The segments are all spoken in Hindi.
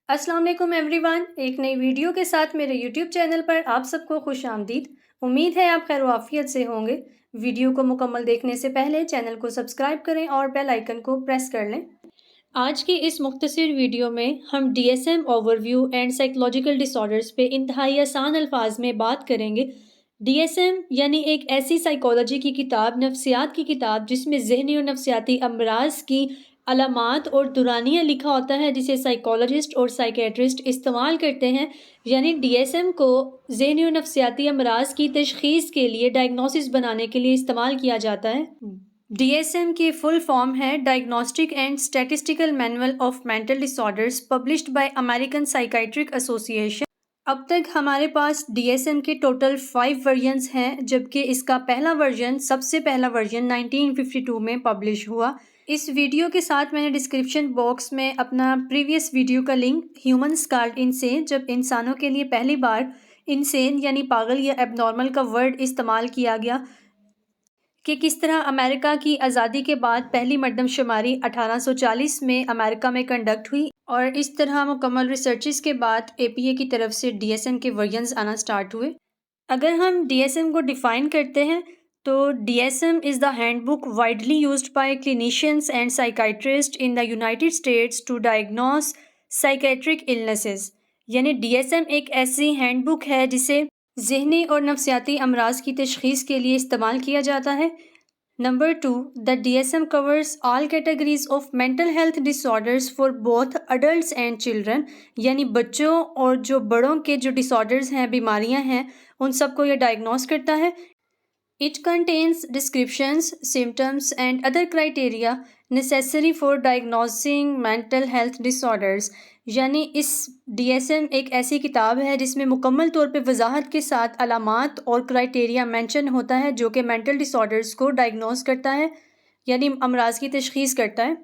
अस्सलाम वालेकुम एवरीवन। एक नई वीडियो के साथ मेरे यूट्यूब चैनल पर आप सबको खुश आमदीद। उम्मीद है आप खैर आफियत से होंगे। वीडियो को मुकम्मल देखने से पहले चैनल को सब्सक्राइब करें और बेल आइकन को प्रेस कर लें। आज की इस मुख्तसर वीडियो में हम DSM overview and psychological disorders पे इंतहाई आसान अल्फाज में बात करेंगे। DSM यानी एक ऐसी साइकोलॉजी की किताब, नफ्सियात की किताब जिसमें ज़हनी और नफ्सियाती अमराज की अलामात और दुरानियाँ लिखा होता है, जिसे साइकोलॉजिस्ट और साइकेट्रिस्ट इस्तेमाल करते हैं। यानी DSM को ज़हनी और नफ्सियाती अमराज की तशख़ीस के लिए, डायग्नोसिस बनाने के लिए इस्तेमाल किया जाता है। DSM की फुल फॉर्म है diagnostic and statistical manual of mental disorders, published by American psychiatric association. अब तक हमारे पास DSM के टोटल 5 वर्जन्स हैं, जबकि इसका सबसे पहला वर्जन 1952 में पब्लिश हुआ। इस वीडियो के साथ मैंने डिस्क्रिप्शन बॉक्स में अपना प्रीवियस वीडियो का लिंक, ह्यूमन्स कॉल्ड इनसेन, जब इंसानों के लिए पहली बार इनसेन यानी पागल या एबनॉर्मल का वर्ड इस्तेमाल किया गया, कि किस तरह अमेरिका की आज़ादी के बाद पहली मरदमशुमारी 1840 में अमेरिका में कंडक्ट हुई, और इस तरह मुकम्मल रिसर्चेस के बाद APA की तरफ से DSM के वर्जन्स आना स्टार्ट हुए। अगर हम DSM को डिफ़ाइन करते हैं तो DSM is the handbook widely used by clinicians and psychiatrist in the United States to diagnose psychiatric illnesses. यानी DSM एक ऐसी हैंडबुक है जिसे ज़हनी और नफ्सियाती अमराज की तशख़ीस के लिए इस्तेमाल किया जाता है। Number 2, the DSM covers all categories of mental health disorders for both adults and children. यानी बच्चों और जो बड़ों के जो डिसऑर्डर्स हैं, बीमारियां हैं, उन सबको यह डायग्नोस करता है। It contains descriptions, symptoms and other criteria necessary for diagnosing mental health disorders। यानी इस DSM एक ऐसी किताब है जिसमें मुकम्मल तौर पे वजाहत के साथ अलामात और क्राइटेरिया मेंशन होता है जो कि मेंटल डिसऑर्डर्स को डायग्नोस करता है, यानी अमराज की तशख़ीस करता है।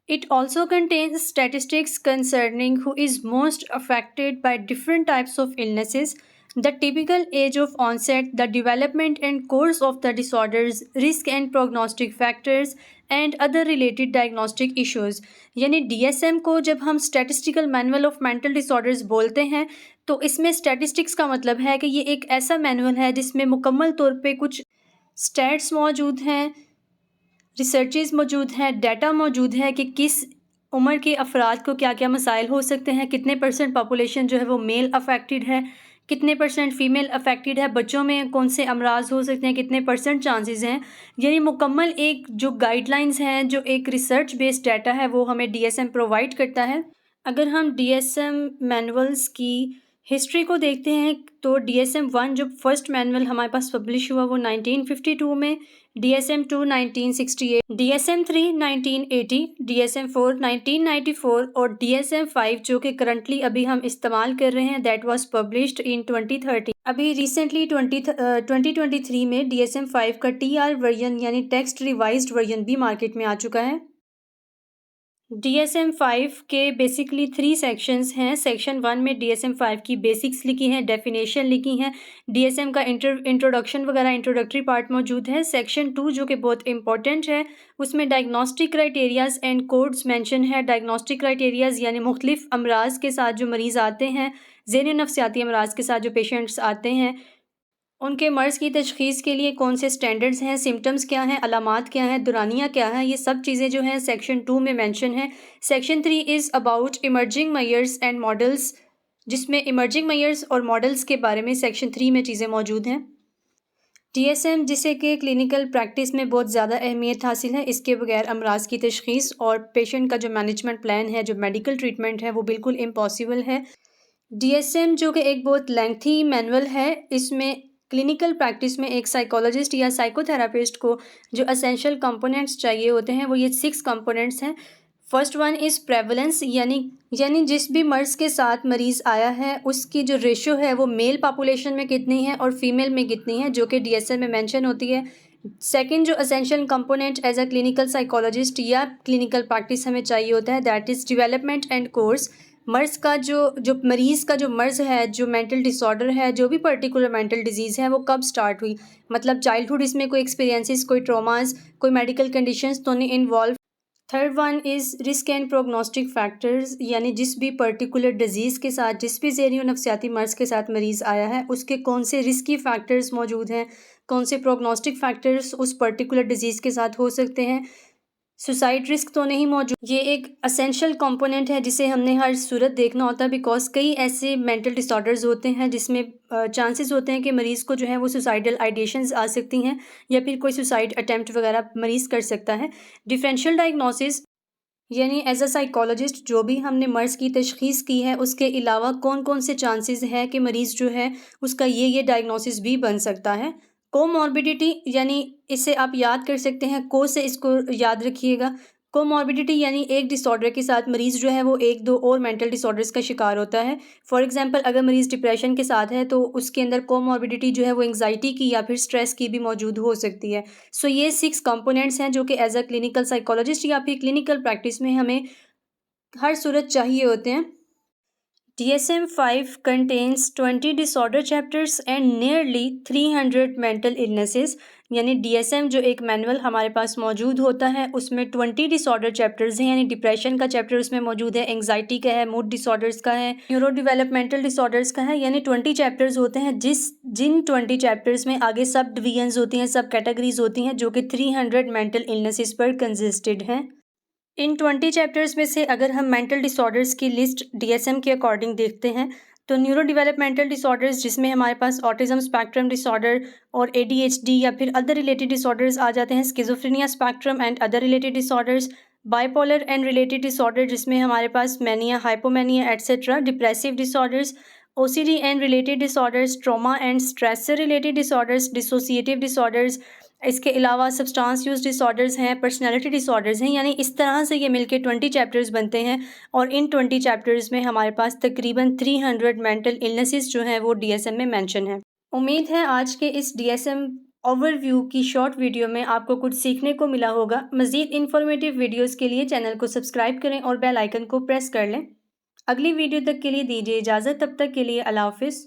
It also contains statistics concerning who is most affected by different types of illnesses, the typical age of onset, the development and course of the disorders, risk and prognostic factors, and other related diagnostic issues। यानी DSM को जब हम Statistical Manual of Mental Disorders बोलते हैं तो इसमें स्टैटिस्टिक्स का मतलब है कि ये एक ऐसा मैनुअल है जिसमें मुकम्मल तौर पे कुछ स्टैट्स मौजूद हैं, रिसर्चेस मौजूद हैं, डाटा मौजूद है कि किस उम्र के अफराद को क्या क्या मसाइल हो सकते हैं, कितने % पॉपुलेशन जो है वो मेल अफेक्टेड है, कितने % फीमेल अफेक्टेड है, बच्चों में कौन से अमराज हो सकते हैं, कितने % चांसेस हैं। यानी मुकम्मल एक जो गाइडलाइंस हैं, जो एक रिसर्च बेस्ड डाटा है, वो हमें DSM प्रोवाइड करता है। अगर हम DSM मैनुअल्स की हिस्ट्री को देखते हैं तो DSM 1 जो फर्स्ट मैनुअल हमारे पास पब्लिश हुआ वो 1952 में, DSM 2 1968, DSM 3 1980, DSM 4 1994 और DSM 5 जो कि करंटली अभी हम इस्तेमाल कर रहे हैं, दैट वाज पब्लिश्ड इन 2030। अभी रिसेंटली 2023 में DSM 5 का TR वर्जन यानी टेक्स्ट रिवाइज्ड वर्जन भी मार्केट में आ चुका है। DSM 5 के बेसिकली 3 सेक्शंस हैं। सेक्शन 1 में DSM 5 की बेसिक्स लिखी हैं, डेफिनेशन लिखी हैं, DSM का इंट्रोडक्शन वगैरह इंट्रोडक्टरी पार्ट मौजूद है। सेक्शन 2 जो कि बहुत इंपॉर्टेंट है, उसमें diagnostic criterias and codes mention है। डायग्नोस्टिक क्राइटेरियाज़ यानी मुख्तलिफ अमराज के साथ जो मरीज़ आते हैं, ज़हनी नफ्सियाती अमराज के साथ जो पेशेंट्स आते हैं, उनके मर्ज़ की तशख़ीस के लिए कौन से स्टैंडर्ड्स हैं, सिम्टम्स क्या हैं, अलामात क्या हैं, दुरानियाँ क्या हैं, ये सब चीज़ें जो हैं सेक्शन 2 में मेंशन है। Section 3 is about emerging measures and models, जिसमें इमर्जिंग मेजर्स और मॉडल्स के बारे में सेक्शन 3 में चीज़ें मौजूद हैं। DSM जिसे कि क्लिनिकल प्रैक्टिस में बहुत ज़्यादा अहमियत हासिल है, इसके बगैर अमराज की तशख़ीस और पेशेंट का जो मैनेजमेंट प्लान है, जो मेडिकल ट्रीटमेंट है, वो बिल्कुल इम्पॉसिबल है। DSM जो कि एक बहुत लेंथी मैनुअल है, इसमें क्लिनिकल प्रैक्टिस में एक साइकोलॉजिस्ट या साइकोथेरापिस्ट को जो एसेंशियल कंपोनेंट्स चाहिए होते हैं वो ये 6 कंपोनेंट्स हैं। फर्स्ट वन इज़ प्रेवलेंस, यानी जिस भी मर्ज़ के साथ मरीज़ आया है उसकी जो रेशो है वो मेल पॉपुलेशन में कितनी है और फीमेल में कितनी है, जो कि DSM में मेंशन होती है। सेकंड जो essential component as a clinical psychologist या क्लिनिकल प्रैक्टिस हमें चाहिए होता है, that is development and course. मर्ज़ का जो मरीज़ का जो मर्ज़ है, जो मेंटल डिसऑर्डर है, जो भी पर्टिकुलर मेंटल डिजीज़ है, वो कब स्टार्ट हुई, मतलब चाइल्डहुड इसमें कोई एक्सपीरियंसेस, कोई ट्रॉमास, कोई मेडिकल कंडीशंस तो नहीं involve. Third one is risk and prognostic factors, यानी जिस भी पर्टिकुलर डिजीज़ के साथ, जिस भी ज़हनी और नफसियाती मर्ज़ के साथ मरीज़ आया है, उसके कौन से रिस्की फैक्टर्स मौजूद हैं, कौन से प्रोग्नोस्टिक फैक्टर्स उस पर्टिकुलर डिजीज़ के साथ हो सकते हैं। सुसाइड रिस्क तो नहीं मौजूद। ये एक असेंशियल कंपोनेंट है जिसे हमने हर सूरत देखना होता है, बिकॉज कई ऐसे मेंटल डिसऑर्डर्स होते हैं जिसमें चांसेस होते हैं कि मरीज़ को जो है वो सुसाइडल आइडिएशंस आ सकती हैं या फिर कोई सुसाइड अटेम्प्ट वगैरह मरीज़ कर सकता है। डिफरेंशियल डायग्नोसिस, यानी एज अ साइकोलॉजिस्ट जो भी हमने मर्ज़ की तशख़ीस की है उसके अलावा कौन कौन से चांसेस हैं कि मरीज़ जो है उसका ये डायग्नोसिस भी बन सकता है। कोमॉर्बिडिटी, यानी इसे आप याद कर सकते हैं, को से इसको याद रखिएगा। कोमॉर्बिडिटी यानी एक डिसऑर्डर के साथ मरीज़ जो है वो एक दो और मेंटल डिसऑर्डर्स का शिकार होता है। फॉर एग्जांपल, अगर मरीज़ डिप्रेशन के साथ है तो उसके अंदर कोमॉर्बिडिटी जो है वो एंग्जाइटी की या फिर स्ट्रेस की भी मौजूद हो सकती है। सो ये 6 कंपोनेंट्स हैं जो कि एज अ क्लिनिकल साइकोलॉजिस्ट या फिर क्लिनिकल प्रैक्टिस में हमें हर सूरत चाहिए होते हैं। DSM-5 contains 20 disorder chapters and nearly 300 mental illnesses, यानी DSM जो एक मैनुअल हमारे पास मौजूद होता है उसमें 20 डिसऑर्डर चैप्टर्स हैं, यानी डिप्रेशन का चैप्टर उसमें मौजूद है, एंग्जाइटी का है, मूड डिसऑर्डर्स का है, न्यूरो डेवलपमेंटल डिसऑर्डर्स का है, यानी 20 चैप्टर्स होते हैं। जिन 20 चैप्टर्स में आगे सब डिवीजन्स होती हैं, सब कैटेगरीज होती हैं जो कि 300 मेंटल इलनेसेस पर कंसिस्टेड हैं। इन 20 चैप्टर्स में से अगर हम मेंटल डिसऑर्डर्स की लिस्ट DSM के अकॉर्डिंग देखते हैं तो न्यूरो डेवलपमेंटल डिसऑर्डर्स, जिसमें हमारे पास ऑटिज्म स्पेक्ट्रम डिसऑर्डर और ADHD या फिर अदर रिलेटेड डिसऑर्डर्स आ जाते हैं, schizophrenia spectrum and other related disorders, bipolar and related disorder जिसमें हमारे पास mania, hypomania etcetera, depressive disorders, OCD and related disorders, trauma and stress से रिलेटेड डिसऑर्डर्स, डिसोसिएटिव डिसऑर्डर्स, इसके अलावा सब्सटेंस यूज़ डिसऑर्डर्स हैं, पर्सनैलिटी डिसऑर्डर्स हैं, यानी इस तरह से ये मिलके 20 चैप्टर्स बनते हैं और इन 20 चैप्टर्स में हमारे पास तकरीबन 300 मेंटल इलनेसेस जो हैं वो DSM में मेंशन है। उम्मीद है आज के इस DSM ओवरव्यू की शॉर्ट वीडियो में आपको कुछ सीखने को मिला होगा। मज़ीद इन्फॉर्मेटिव वीडियोज़ के लिए चैनल को सब्सक्राइब करें और बेल आइकन को प्रेस कर लें। अगली वीडियो तक के लिए दीजिए इजाज़त, तब तक के लिए अल्लाह हाफ़िज़।